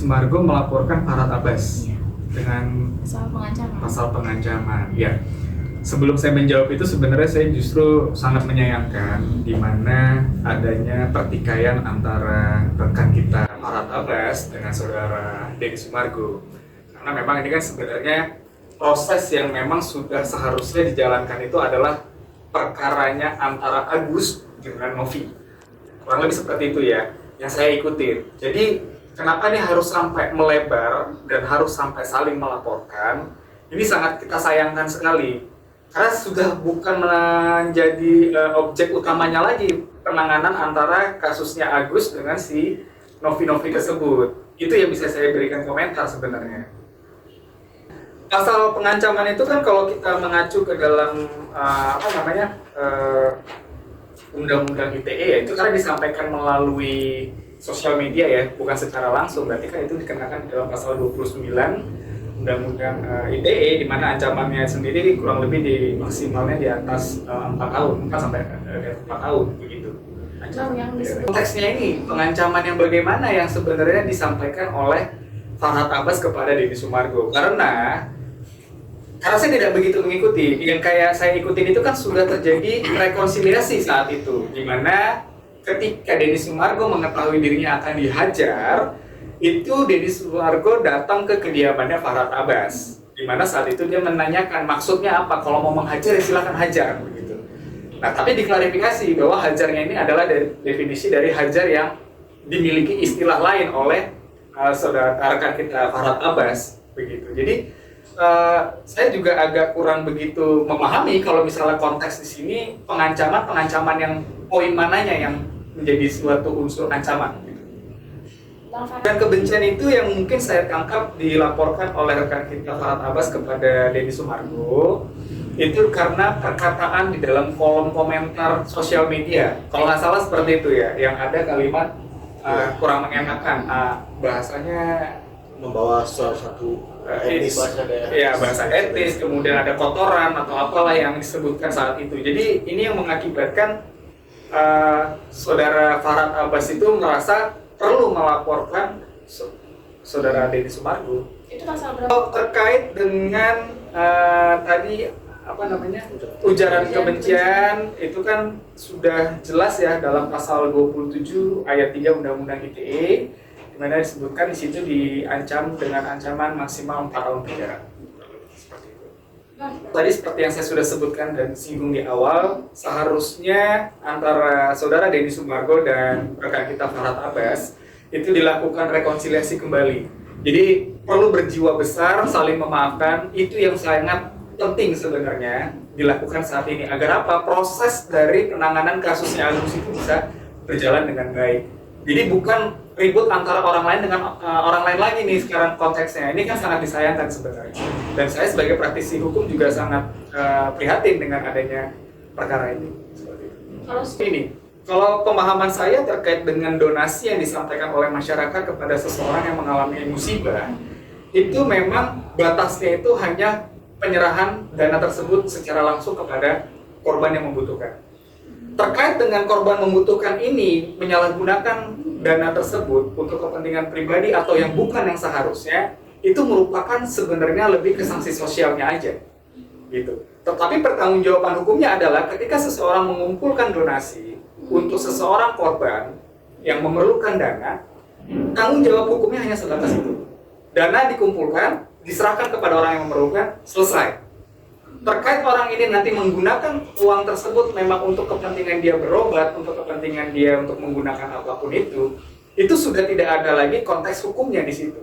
Sumargo melaporkan Farhad Abbas dengan pasal pengancaman. Ya. Sebelum saya menjawab itu sebenarnya saya justru sangat menyayangkan di mana adanya pertikaian antara rekan kita Farhad Abbas dengan saudara Denny Sumargo. Karena memang ini kan sebenarnya proses yang memang sudah seharusnya dijalankan itu adalah perkaranya antara Agus dengan Novi. Kurang lebih seperti itu ya yang saya ikutin. Jadi kenapa ini harus sampai melebar dan harus sampai saling melaporkan? Ini sangat kita sayangkan sekali. Karena sudah bukan menjadi objek utamanya lagi penanganan antara kasusnya Agus dengan si Novi tersebut. Itu yang bisa saya berikan komentar sebenarnya. Pasal pengancaman itu kan kalau kita mengacu ke dalam undang-undang ITE ya, itu karena disampaikan melalui sosial media ya, bukan secara langsung. Berarti kan itu dikenakan di dalam pasal 29 Undang-Undang ITE, di mana ancamannya sendiri kurang lebih di maksimalnya di atas 4 tahun, 4 sampai 4 tahun begitu. Konteksnya ini pengancaman yang bagaimana yang sebenarnya disampaikan oleh Farhad Abbas kepada Denny Sumargo, karena saya tidak begitu mengikuti. Yang kayak saya ikutin itu kan sudah terjadi rekonsiliasi saat itu, di mana ketika Denny Sumargo mengetahui dirinya akan dihajar, itu Denny Sumargo datang ke kediamannya Farhad Abbas, di mana saat itu dia menanyakan maksudnya apa, kalau mau menghajar ya silakan hajar begitu. Nah, tapi diklarifikasi bahwa hajarnya ini adalah definisi dari hajar yang dimiliki istilah lain oleh saudara rekan kita Farhad Abbas begitu. Jadi saya juga agak kurang begitu memahami kalau misalnya konteks di sini pengancaman yang poin mananya yang menjadi suatu unsur ancaman. Dan kebencian itu yang mungkin saya tangkap dilaporkan oleh rekan kita Farhad Abbas kepada Denny Sumargo itu karena perkataan di dalam kolom komentar sosial media. Kalau nggak salah seperti itu ya, yang ada kalimat kurang mengenakan, bahasanya membawa salah satu bahasa etis, kemudian ada kotoran atau apalah yang disebutkan saat itu. Jadi ini yang mengakibatkan saudara Farhad Abbas itu merasa perlu melaporkan saudara Denny Sumargo. Itu pasal berapa? Terkait dengan tadi ujaran kebencian itu kan sudah jelas ya dalam pasal 27 ayat 3 Undang-Undang ITE, di mana disebutkan di situ diancam dengan ancaman maksimal 4 tahun penjara. Seperti itu. Tadi seperti yang saya sudah sebutkan dan singgung di awal, seharusnya antara saudara Denny Sumargo dan rekan kita Farhad Abbas itu dilakukan rekonsiliasi kembali. Jadi perlu berjiwa besar, saling memaafkan, itu yang sangat penting sebenarnya dilakukan saat ini. Agar apa? Proses dari penanganan kasusnya Agus itu bisa berjalan dengan baik. Jadi bukan ribut antara orang lain dengan orang lain lagi nih sekarang konteksnya. Ini kan sangat disayangkan sebenarnya. Dan saya sebagai praktisi hukum juga sangat prihatin dengan adanya perkara ini. Seperti itu. Kalau pemahaman saya terkait dengan donasi yang disampaikan oleh masyarakat kepada seseorang yang mengalami musibah, itu memang batasnya itu hanya penyerahan dana tersebut secara langsung kepada korban yang membutuhkan. Terkait dengan korban membutuhkan ini menyalahgunakan dana tersebut untuk kepentingan pribadi atau yang bukan yang seharusnya, itu merupakan sebenarnya lebih ke sanksi sosialnya aja, gitu. Tetapi pertanggungjawaban hukumnya adalah ketika seseorang mengumpulkan donasi untuk seseorang korban yang memerlukan dana, tanggung jawab hukumnya hanya sebatas itu. Dana dikumpulkan, diserahkan kepada orang yang memerlukan, selesai. Terkait orang ini nanti menggunakan uang tersebut memang untuk kepentingan dia berobat, untuk kepentingan dia untuk menggunakan apapun itu sudah tidak ada lagi konteks hukumnya di situ.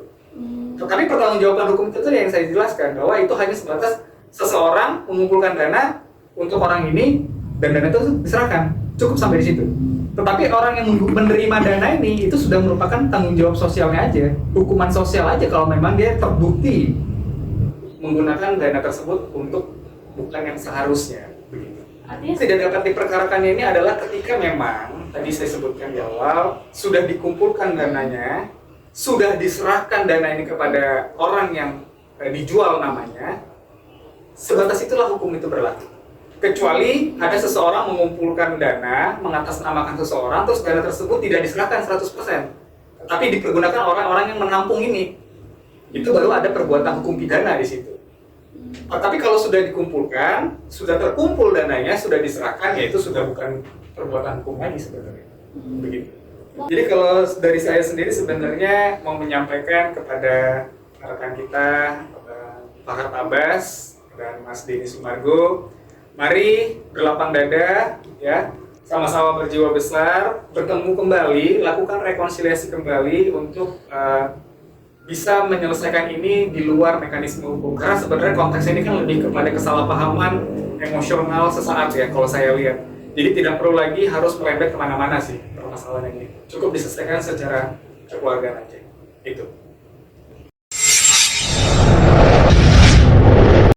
Tetapi pertanggungjawaban hukum itu yang saya jelaskan bahwa itu hanya sebatas seseorang mengumpulkan dana untuk orang ini dan dana itu diserahkan, cukup sampai di situ. Tetapi orang yang menerima dana ini itu sudah merupakan tanggung jawab sosialnya aja, hukuman sosial aja kalau memang dia terbukti menggunakan dana tersebut untuk bukan yang seharusnya begitu. Artinya tidak dapat diperkarakannya ini adalah ketika memang tadi saya sebutkan di awal sudah dikumpulkan dananya, sudah diserahkan dana ini kepada orang yang dijual namanya, sebatas itulah hukum itu berlaku. Kecuali ada seseorang mengumpulkan dana, mengatasnamakan seseorang, terus dana tersebut tidak diserahkan 100%. tapi dipergunakan orang-orang yang menampung ini, itu baru ada perbuatan hukum pidana di situ. Tapi kalau sudah dikumpulkan, sudah terkumpul dananya, sudah diserahkan, ya itu sudah bukan perbuatan hukum lagi sebenarnya. Begitu. Jadi kalau dari saya sendiri sebenarnya mau menyampaikan kepada rekan kita, Pak Abbas dan Mas Denny Sumargo, mari berlapang dada, ya, sama-sama berjiwa besar, bertemu kembali, lakukan rekonsiliasi kembali untuk bisa menyelesaikan ini di luar mekanisme hukum. Karena sebenarnya konteks ini kan lebih kepada kesalahpahaman emosional sesaat ya, kalau saya lihat. Jadi tidak perlu lagi harus merembet kemana-mana sih permasalahan ini. Cukup diselesaikan secara kekeluargaan aja. Itu.